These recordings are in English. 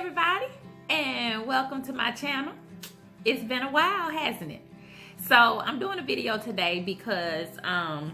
everybody, and welcome to my channel. It's been a while, hasn't it? So I'm doing a video today because well,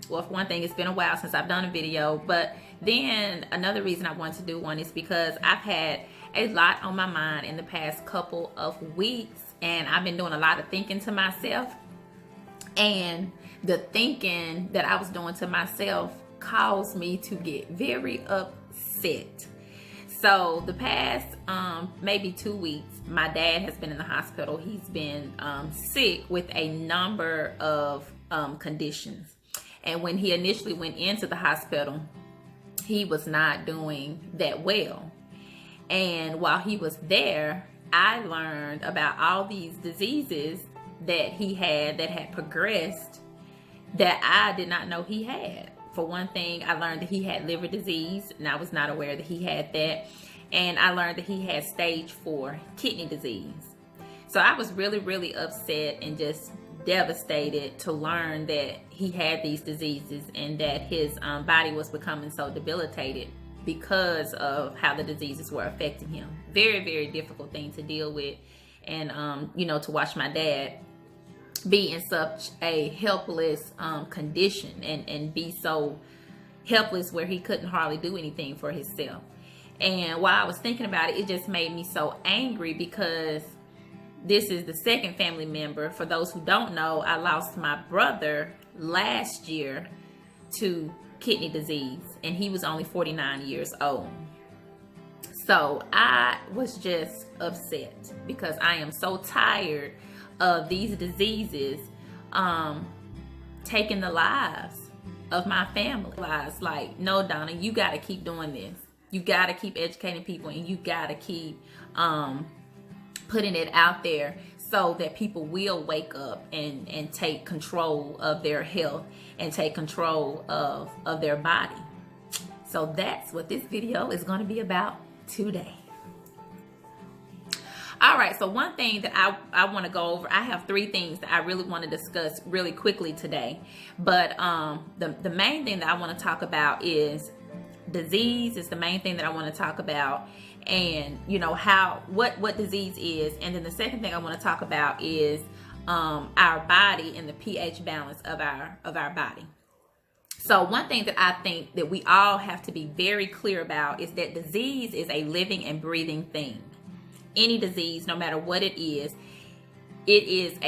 for one thing, it's been a while since I've done a video, but then another reason I wanted to do one is because I've had a lot on my mind in the past couple of weeks, and I've been doing a lot of thinking to myself, and the thinking that I was doing to myself caused me to get very upset. So the past maybe 2 weeks, my dad has been in the hospital. He's been sick with a number of conditions. And when he initially went into the hospital, he was not doing that well. And while he was there, I learned about all these diseases that he had that had progressed that I did not know he had. For one thing, I learned that he had liver disease, and I was not aware that he had that. And I learned that he had stage 4 kidney disease. So I was really, really upset and just devastated to learn that he had these diseases and that his body was becoming so debilitated because of how the diseases were affecting him. Very, very difficult thing to deal with. And, you know, to watch my dad be in such a helpless condition and be so helpless where he couldn't hardly do anything for himself. And while I was thinking about it, it just made me so angry because this is the second family member. For those who don't know, I lost my brother last year to kidney disease, and he was only 49 years old. So I was just upset because I am so tired of these diseases taking the lives of my family. Like, no, Donna, you got to keep doing this. You got to keep educating people, and you got to keep putting it out there so that people will wake up and take control of their health and take control of their body. So that's what this video is going to be about today. All right, so one thing that I want to go over, I have 3 things that I really want to discuss really quickly today. But the main thing that I want to talk about is disease. Is the main thing that I want to talk about, and you know what disease is. And then the second thing I want to talk about is our body and the pH balance of our body. So one thing that I think that we all have to be very clear about is that disease is a living and breathing thing. Any disease, no matter what it is, it's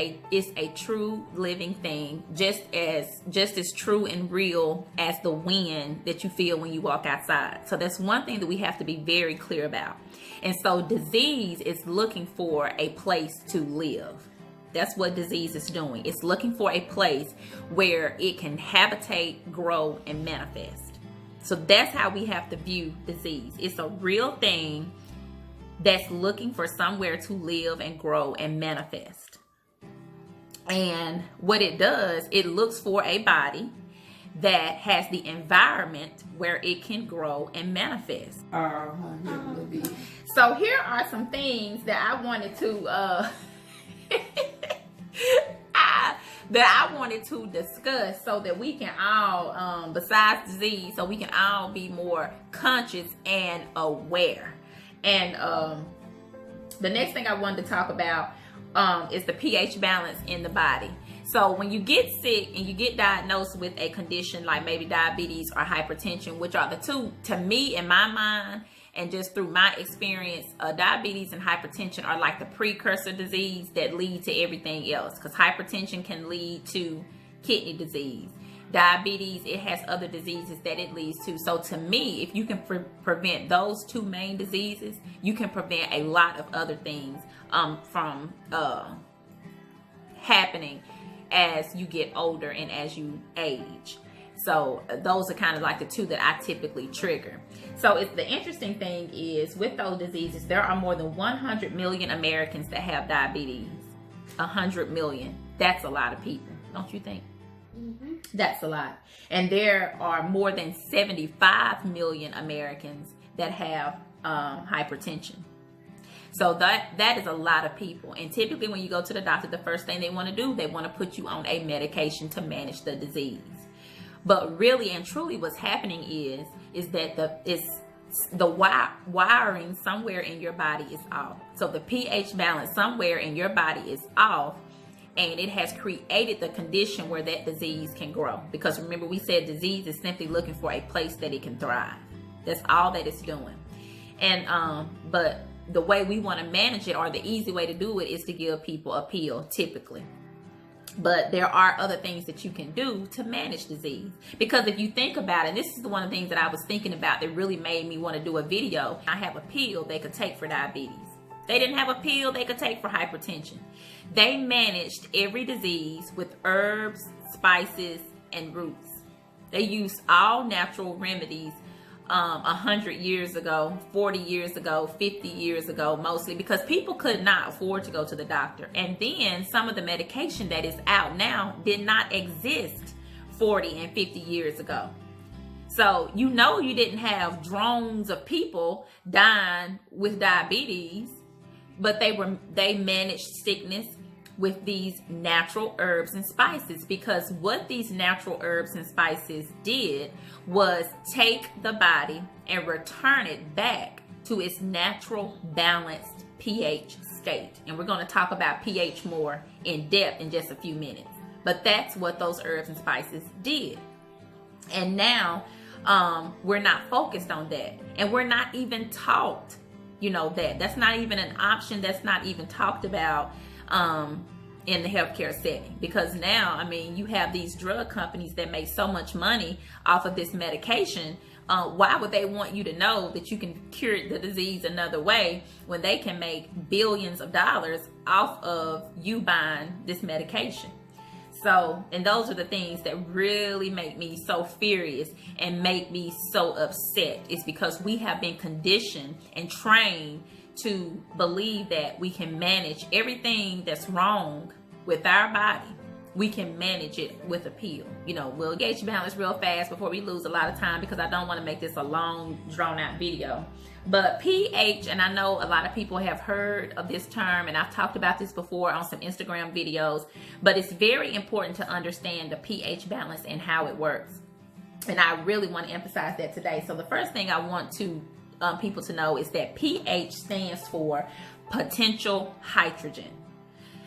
a true living thing, just as true and real as the wind that you feel when you walk outside. So that's one thing that we have to be very clear about. And so disease is looking for a place to live. That's what disease is doing. It's looking for a place where it can habitate, grow, and manifest. So that's how we have to view disease. It's a real thing that's looking for somewhere to live and grow and manifest. And what it does, it looks for a body that has the environment where it can grow and manifest. So here are some things that I wanted to that I wanted to discuss so that we can all, besides disease, so we can all be more conscious and aware. And the next thing I wanted to talk about is the pH balance in the body. So when you get sick and you get diagnosed with a condition like maybe diabetes or hypertension, which are the two, to me, in my mind, and just through my experience, diabetes and hypertension are like the precursor disease that lead to everything else. Because hypertension can lead to kidney disease. Diabetes, it has other diseases that it leads to. So to me, if you can prevent those 2 main diseases, you can prevent a lot of other things from happening as you get older and as you age. So those are kind of like the 2 that I typically trigger. So the interesting thing is with those diseases, there are more than 100 million Americans that have diabetes. 100 million. That's a lot of people, don't you think? Mm-hmm. That's a lot. And there are more than 75 million Americans that have hypertension. So that is a lot of people. And typically when you go to the doctor, the first thing they want to do, they want to put you on a medication to manage the disease. But really and truly what's happening is that it's the wiring somewhere in your body is off. So the pH balance somewhere in your body is off, and it has created the condition where that disease can grow. Because remember, we said disease is simply looking for a place that it can thrive. That's all that it's doing. And but the way we want to manage it, or the easy way to do it, is to give people a pill typically. But there are other things that you can do to manage disease. Because if you think about it, this is one of the things that I was thinking about that really made me want to do a video. I have a pill they could take for diabetes. They didn't have a pill they could take for hypertension. They managed every disease with herbs, spices, and roots. They used all natural remedies 100 years ago, 40 years ago, 50 years ago, mostly because people could not afford to go to the doctor. And then some of the medication that is out now did not exist 40 and 50 years ago. So you know you didn't have drones of people dying with diabetes, but they managed sickness with these natural herbs and spices, because what these natural herbs and spices did was take the body and return it back to its natural balanced pH state. And we're going to talk about pH more in depth in just a few minutes. But that's what those herbs and spices did. And now we're not focused on that. And we're not even taught, that's not even an option. That's not even talked about in the healthcare setting. Because now, you have these drug companies that make so much money off of this medication. Why would they want you to know that you can cure the disease another way when they can make billions of dollars off of you buying this medication? So, and those are the things that really make me so furious and make me so upset. It's because we have been conditioned and trained to believe that we can manage everything that's wrong with our body. We can manage it with a pill. We'll pH balance real fast before we lose a lot of time, because I don't want to make this a long, drawn out video. But pH, and I know a lot of people have heard of this term, and I've talked about this before on some Instagram videos, but it's very important to understand the pH balance and how it works. And I really want to emphasize that today. So the first thing I want to people to know is that pH stands for potential hydrogen.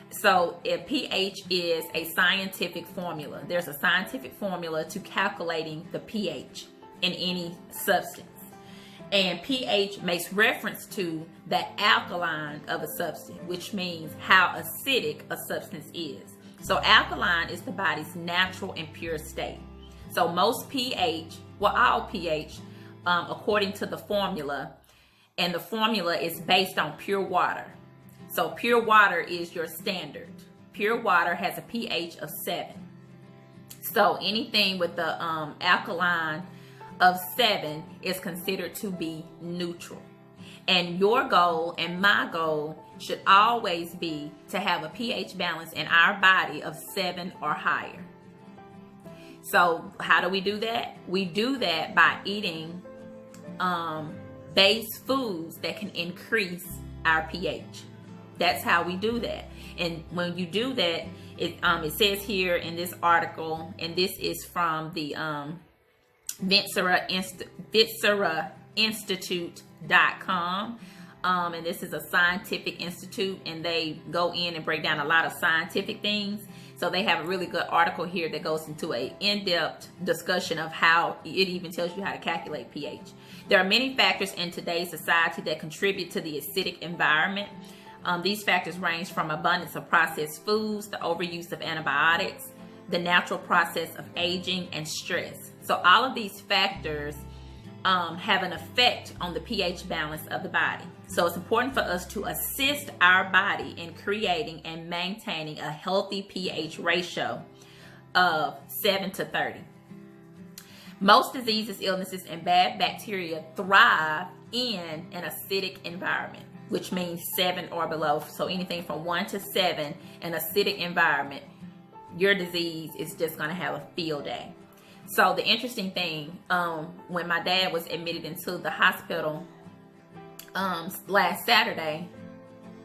So if pH is a scientific formula, there's a scientific formula to calculating the pH in any substance. And pH makes reference to the alkaline of a substance, which means how acidic a substance is. So alkaline is the body's natural and pure state. So most pH, all pH, according to the formula, and the formula is based on pure water. So pure water is your standard. Pure water has a pH of 7. So anything with the alkaline of 7 is considered to be neutral. And your goal and my goal should always be to have a pH balance in our body of 7 or higher. So how do we do that? We do that by eating base foods that can increase our pH. That's how we do that. And when you do that, it says here in this article, and this is from the Vincera Institute.com. And this is a scientific institute, and they go in and break down a lot of scientific things. So they have a really good article here that goes into an in-depth discussion of how it even tells you how to calculate pH. There are many factors in today's society that contribute to the acidic environment. These factors range from abundance of processed foods, the overuse of antibiotics, the natural process of aging, and stress. So all of these factors have an effect on the pH balance of the body. So it's important for us to assist our body in creating and maintaining a healthy pH ratio of 7 to 30. Most diseases, illnesses, and bad bacteria thrive in an acidic environment, which means 7 or below. So anything from 1 to 7, an acidic environment, your disease is just going to have a field day. So the interesting thing, when my dad was admitted into the hospital last Saturday,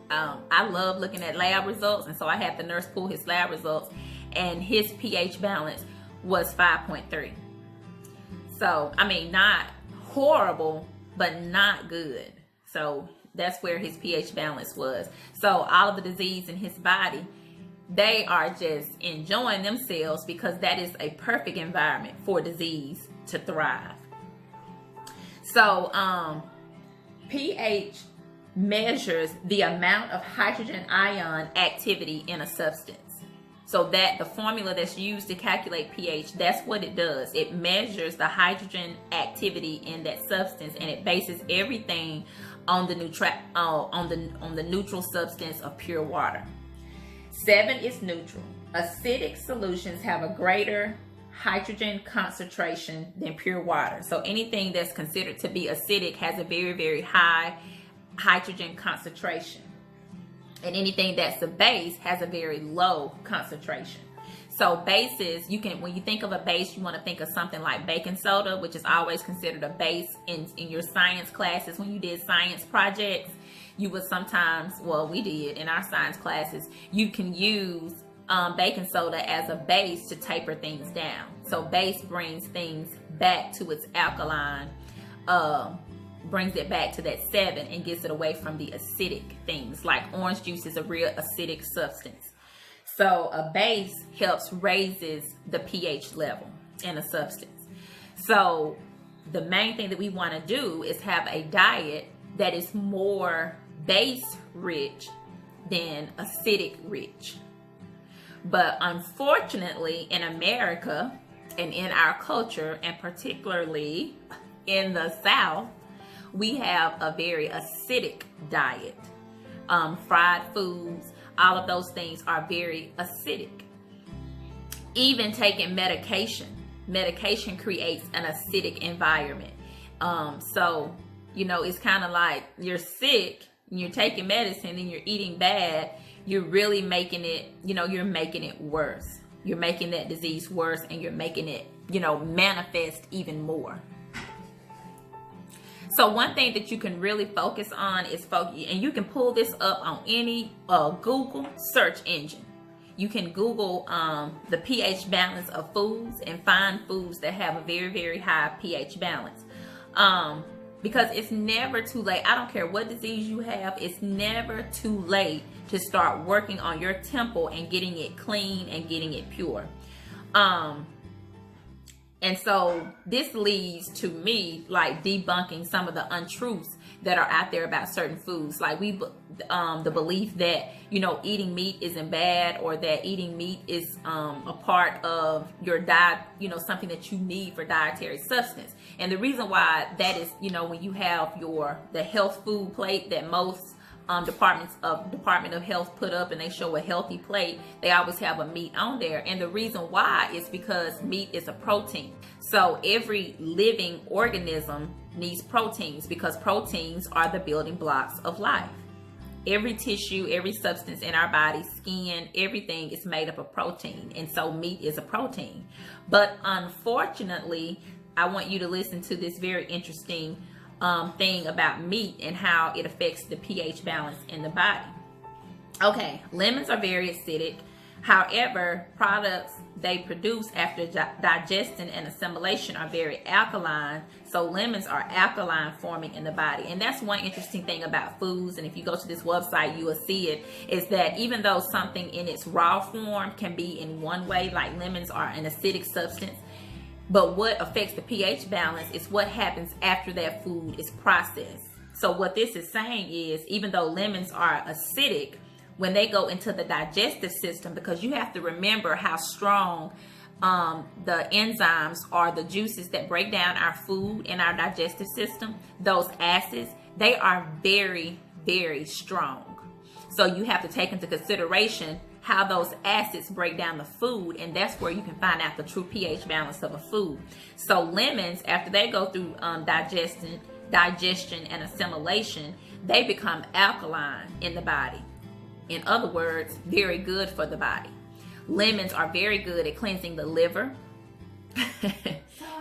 I love looking at lab results, and so I had the nurse pull his lab results, and his pH balance was 5.3. So, not horrible, but not good. So that's where his pH balance was. So all of the disease in his body, they are just enjoying themselves because that is a perfect environment for disease to thrive. So pH measures the amount of hydrogen ion activity in a substance. So that the formula that's used to calculate pH, that's what it does. It measures the hydrogen activity in that substance, and it bases everything on the neutral substance of pure water. 7 is neutral. Acidic solutions have a greater hydrogen concentration than pure water. So anything that's considered to be acidic has a very, very high hydrogen concentration. And anything that's a base has a very low concentration. So bases, when you think of a base, you want to think of something like baking soda, which is always considered a base in your science classes. When you did science projects, you would sometimes, well, we did in our science classes, you can use baking soda as a base to taper things down. So base brings things back to its alkaline, brings it back to that 7 and gets it away from the acidic things. Like orange juice is a real acidic substance. So a base raises the pH level in a substance. So the main thing that we want to do is have a diet that is more base rich than acidic rich. But unfortunately in America and in our culture, and particularly in the South, we have a very acidic diet. Fried foods, all of those things are very acidic. Even taking medication creates an acidic environment. So, it's kind of like you're sick, and you're taking medicine and you're eating bad, you're really making it, you're making it worse. You're making that disease worse, and you're making it, manifest even more. So one thing that you can really focus on is and you can pull this up on any Google search engine. You can Google the pH balance of foods and find foods that have a very, very high pH balance. Because it's never too late. I don't care what disease you have. It's never too late to start working on your temple and getting it clean and getting it pure. And so this leads to me like debunking some of the untruths that are out there about certain foods. Like the belief that, eating meat isn't bad, or that eating meat is a part of your diet, something that you need for dietary substance. And the reason why that is, when you have the health food plate that most Department of Health put up, and they show a healthy plate, they always have a meat on there. And the reason why is because meat is a protein. So every living organism needs proteins, because proteins are the building blocks of life. Every tissue, every substance in our body, skin, everything is made up of protein. And so meat is a protein. But unfortunately, I want you to listen to this very interesting thing about meat and how it affects the pH balance in the body. Okay, lemons are very acidic. However, products they produce after digestion and assimilation are very alkaline. So lemons are alkaline forming in the body. And that's one interesting thing about foods. And if you go to this website, you will see it, is that even though something in its raw form can be in one way, like lemons are an acidic substance, but what affects the pH balance is what happens after that food is processed. So what this is saying is, even though lemons are acidic, when they go into the digestive system, because you have to remember how strong the enzymes are, the juices that break down our food in our digestive system, those acids, they are very, very strong. So you have to take into consideration how those acids break down the food, and that's where you can find out the true pH balance of a food. So lemons, after they go through digestion and assimilation, they become alkaline in the body. In other words, very good for the body. Lemons are very good at cleansing the liver.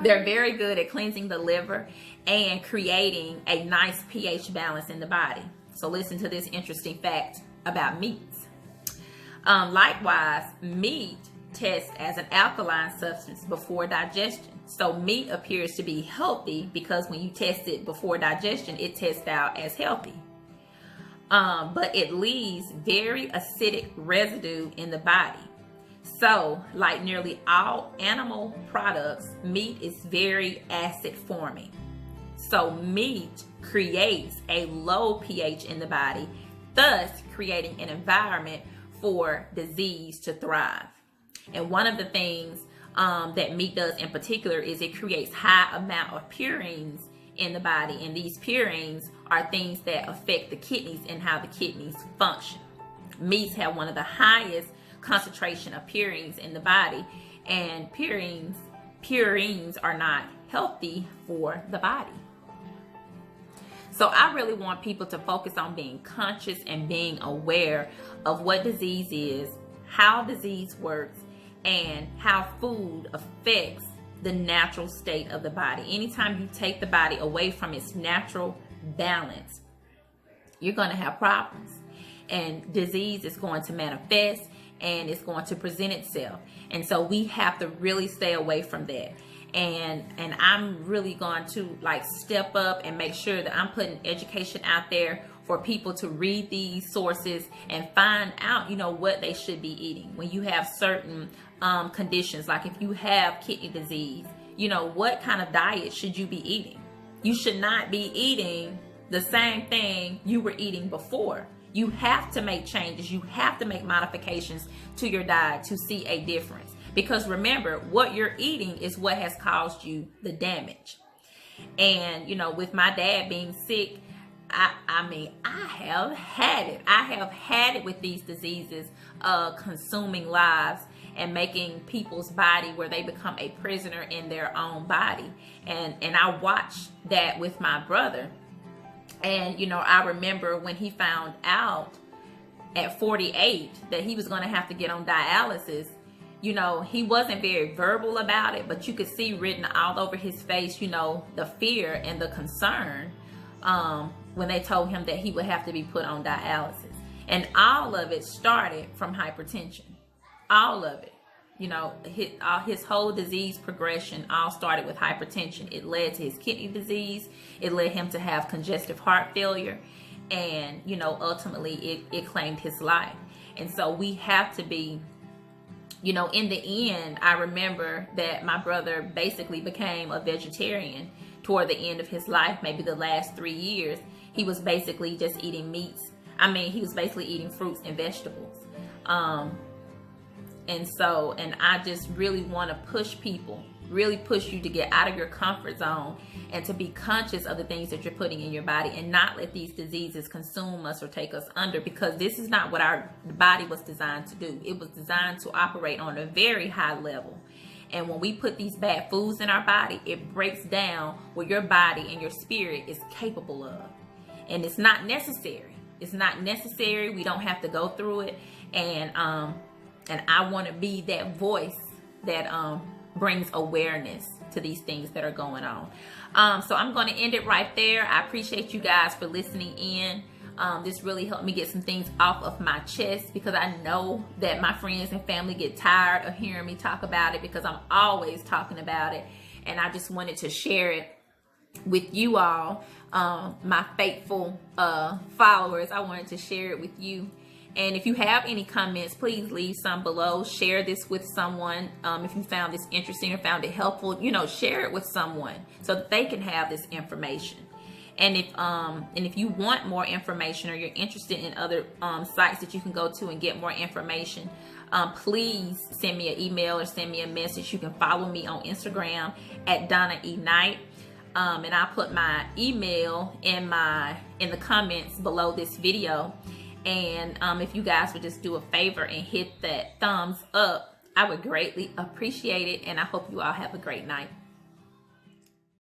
They're very good at cleansing the liver and creating a nice pH balance in the body. So listen to this interesting fact about meats. Likewise, meat tests as an alkaline substance before digestion. So meat appears to be healthy because when you test it before digestion, it tests out as healthy. But it leaves very acidic residue in the body. So, like nearly all animal products, meat is very acid forming. So meat creates a low pH in the body, thus creating an environment for disease to thrive. And one of the things that meat does in particular is it creates high amount of purines in the body, and these purines are things that affect the kidneys and how the kidneys function. Meats have one of the highest concentration of purines in the body, and purines are not healthy for the body. So I really want people to focus on being conscious and being aware of what disease is, how disease works, and how food affects the natural state of the body. Anytime you take the body away from its natural balance, you're going to have problems, and disease is going to manifest and it's going to present itself. And so we have to really stay away from that. And I'm really going to like step up and make sure that I'm putting education out there for people to read these sources and find out, you know, what they should be eating. When you have certain conditions, like if you have kidney disease, you know, what kind of diet should you be eating? You should not be eating the same thing you were eating before. You have to make changes. You have to make modifications to your diet to see a difference. Because remember, what you're eating is what has caused you the damage. And, you know, with my dad being sick, I mean, I have had it. I have had it with these diseases, consuming lives and making people's body where they become a prisoner in their own body. And I watched that with my brother. And, you know, I remember when he found out at 48 that he was going to have to get on dialysis. You know, he wasn't very verbal about it, but you could see written all over his face, you know, the fear and the concern when they told him that he would have to be put on dialysis. And all of it started from hypertension. All of it. You know, his whole disease progression all started with hypertension. It led to his kidney disease. It led him to have congestive heart failure. And, you know, ultimately it claimed his life. And so we have to be, you know, in the end, I remember that my brother basically became a vegetarian toward the end of his life. Maybe the last 3 years, he was basically just eating meats. I mean, he was basically eating fruits and vegetables. And I just really want to push people, really push you to get out of your comfort zone and to be conscious of the things that you're putting in your body and not let these diseases consume us or take us under, because this is not what our body was designed to do. It was designed to operate on a very high level. And when we put these bad foods in our body, it breaks down what your body and your spirit is capable of. And it's not necessary. It's not necessary. We don't have to go through it. And I want to be that voice that brings awareness to these things that are going on. So I'm going to end it right there. I appreciate you guys for listening in. This really helped me get some things off of my chest, because I know that my friends and family get tired of hearing me talk about it, because I'm always talking about it. And I just wanted to share it with you all, my faithful followers. I wanted to share it with you. And if you have any comments, please leave some below. Share this with someone. If you found this interesting or found it helpful, you know, share it with someone so that they can have this information. And if you want more information, or you're interested in other sites that you can go to and get more information, please send me an email or send me a message. You can follow me on Instagram at Donna E. Knight. And I'll put my email in the comments below this video. And if you guys would just do a favor and hit that thumbs up, I would greatly appreciate it. And I hope you all have a great night.